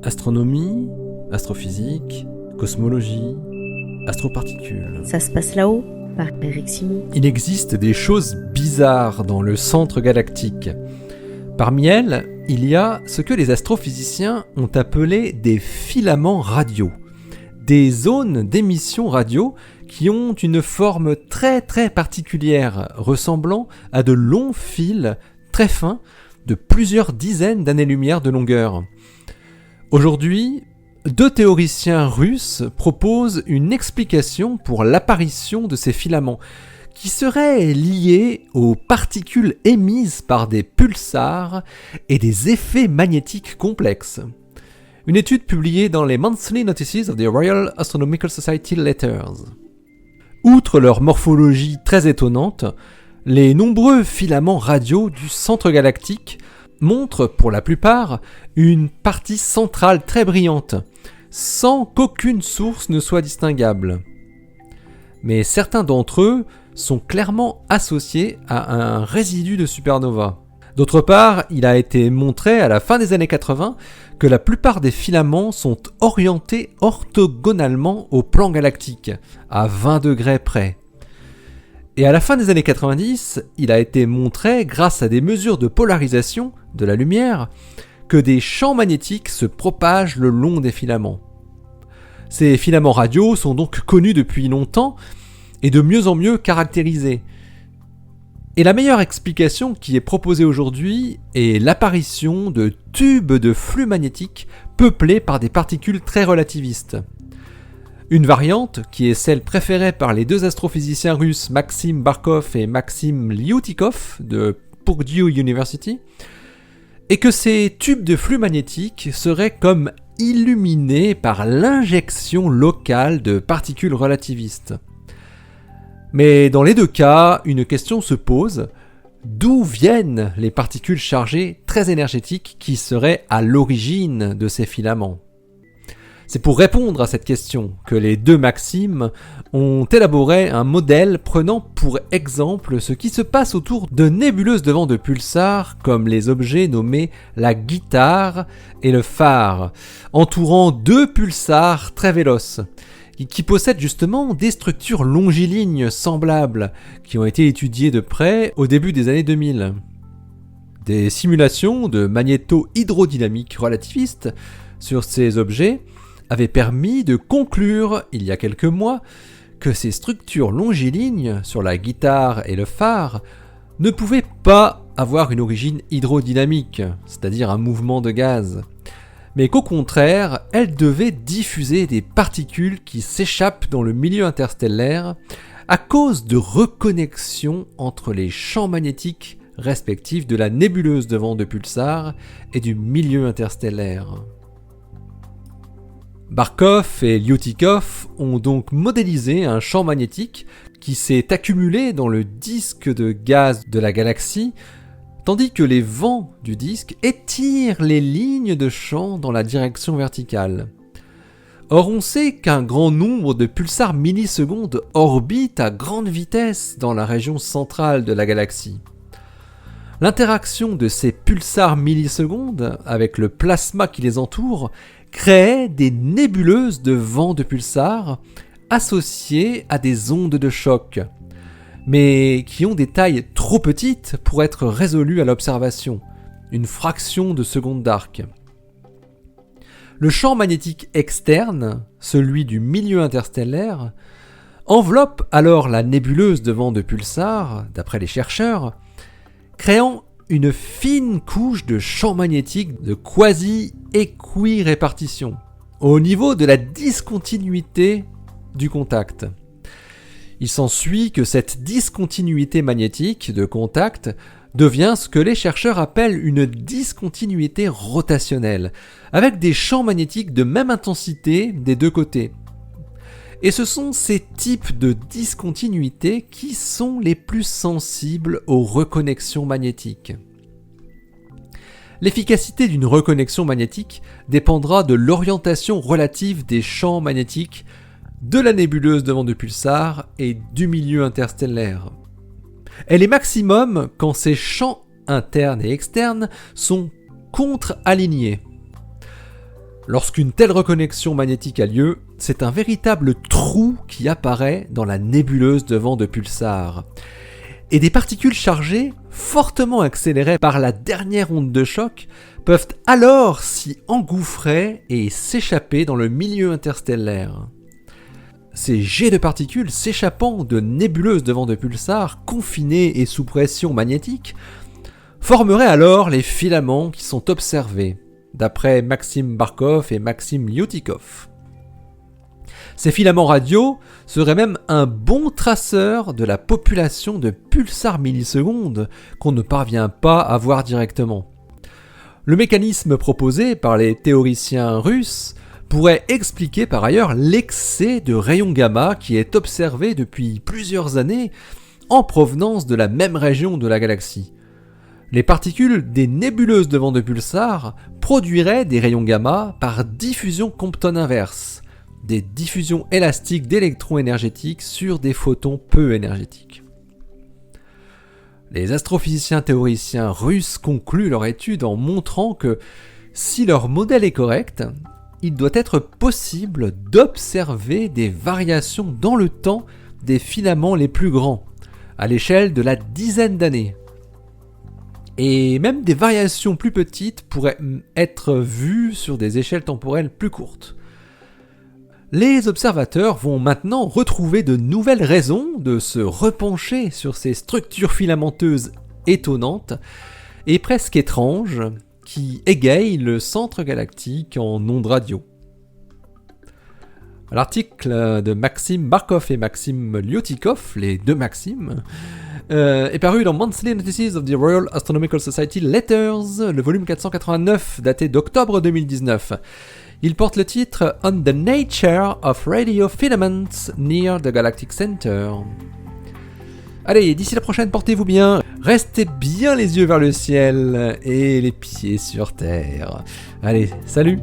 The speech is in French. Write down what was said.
Astronomie, astrophysique, cosmologie, astroparticules. Ça se passe là-haut, par Eric Simon. Il existe des choses bizarres dans le centre galactique. Parmi elles, il y a ce que les astrophysiciens ont appelé des filaments radio. Des zones d'émission radio qui ont une forme très particulière, ressemblant à de longs fils très fins de plusieurs dizaines d'années-lumière de longueur. Aujourd'hui, 2 théoriciens russes proposent une explication pour l'apparition de ces filaments, qui seraient liés aux particules émises par des pulsars et des effets magnétiques complexes. Une étude publiée dans les Monthly Notices of the Royal Astronomical Society Letters. Outre leur morphologie très étonnante, les nombreux filaments radio du centre galactique montrent pour la plupart une partie centrale très brillante, sans qu'aucune source ne soit distinguable. Mais certains d'entre eux sont clairement associés à un résidu de supernova. D'autre part, il a été montré à la fin des années 80 que la plupart des filaments sont orientés orthogonalement au plan galactique, à 20 degrés près. Et à la fin des années 90, il a été montré, grâce à des mesures de polarisation de la lumière, que des champs magnétiques se propagent le long des filaments. Ces filaments radio sont donc connus depuis longtemps et de mieux en mieux caractérisés. Et la meilleure explication qui est proposée aujourd'hui est l'apparition de tubes de flux magnétiques peuplés par des particules très relativistes. Une variante, qui est celle préférée par les 2 astrophysiciens russes Maxim Barkov et Maxim Liutikov de Purdue University, est que ces tubes de flux magnétiques seraient comme illuminés par l'injection locale de particules relativistes. Mais dans les 2 cas, une question se pose: d'où viennent les particules chargées très énergétiques qui seraient à l'origine de ces filaments ? C'est pour répondre à cette question que les 2 Maximes ont élaboré un modèle prenant pour exemple ce qui se passe autour de nébuleuses de vent de pulsars comme les objets nommés la guitare et le phare, entourant 2 pulsars très véloces, qui possèdent justement des structures longilignes semblables, qui ont été étudiées de près au début des années 2000. Des simulations de magnéto-hydrodynamique relativiste sur ces objets avaient permis de conclure, il y a quelques mois, que ces structures longilignes sur la guitare et le phare ne pouvaient pas avoir une origine hydrodynamique, c'est-à-dire un mouvement de gaz, mais qu'au contraire, elles devaient diffuser des particules qui s'échappent dans le milieu interstellaire à cause de reconnexions entre les champs magnétiques respectifs de la nébuleuse de vent de pulsars et du milieu interstellaire. Barkov et Liutikov ont donc modélisé un champ magnétique qui s'est accumulé dans le disque de gaz de la galaxie, tandis que les vents du disque étirent les lignes de champ dans la direction verticale. Or, on sait qu'un grand nombre de pulsars millisecondes orbitent à grande vitesse dans la région centrale de la galaxie. L'interaction de ces pulsars millisecondes avec le plasma qui les entoure créait des nébuleuses de vents de pulsars associées à des ondes de choc, mais qui ont des tailles trop petites pour être résolues à l'observation, une fraction de seconde d'arc. Le champ magnétique externe, celui du milieu interstellaire, enveloppe alors la nébuleuse de vent de pulsars, d'après les chercheurs, créant une fine couche de champ magnétique de quasi-équirépartition, au niveau de la discontinuité du contact. Il s'ensuit que cette discontinuité magnétique de contact devient ce que les chercheurs appellent une discontinuité rotationnelle, avec des champs magnétiques de même intensité des 2 côtés. Et ce sont ces types de discontinuités qui sont les plus sensibles aux reconnexions magnétiques. L'efficacité d'une reconnexion magnétique dépendra de l'orientation relative des champs magnétiques de la nébuleuse de vent de pulsars et du milieu interstellaire. Elle est maximum quand ces champs internes et externes sont contre-alignés. Lorsqu'une telle reconnexion magnétique a lieu, c'est un véritable trou qui apparaît dans la nébuleuse de vent de pulsar. Et des particules chargées, fortement accélérées par la dernière onde de choc, peuvent alors s'y engouffrer et s'échapper dans le milieu interstellaire. Ces jets de particules s'échappant de nébuleuses de vent de pulsar confinées et sous pression magnétique formeraient alors les filaments qui sont observés, d'après Maxime Barkov et Maxime Liotikov. Ces filaments radio seraient même un bon traceur de la population de pulsars millisecondes qu'on ne parvient pas à voir directement. Le mécanisme proposé par les théoriciens russes pourrait expliquer par ailleurs l'excès de rayons gamma qui est observé depuis plusieurs années en provenance de la même région de la galaxie. Les particules des nébuleuses de vent de pulsar produiraient des rayons gamma par diffusion Compton inverse, des diffusions élastiques d'électrons énergétiques sur des photons peu énergétiques. Les astrophysiciens théoriciens russes concluent leur étude en montrant que si leur modèle est correct, il doit être possible d'observer des variations dans le temps des filaments les plus grands, à l'échelle de la dizaine d'années. Et même des variations plus petites pourraient être vues sur des échelles temporelles plus courtes. Les observateurs vont maintenant retrouver de nouvelles raisons de se repencher sur ces structures filamenteuses étonnantes et presque étranges qui égayent le centre galactique en ondes radio. L'article de Maxime Barkov et Maxime Liotikov, les deux Maximes, est paru dans Monthly Notices of the Royal Astronomical Society Letters, le volume 489, daté d'octobre 2019. Il porte le titre « On the Nature of Radio Filaments Near the Galactic Center ». Allez, d'ici la prochaine, portez-vous bien, restez bien les yeux vers le ciel et les pieds sur terre. Allez, salut!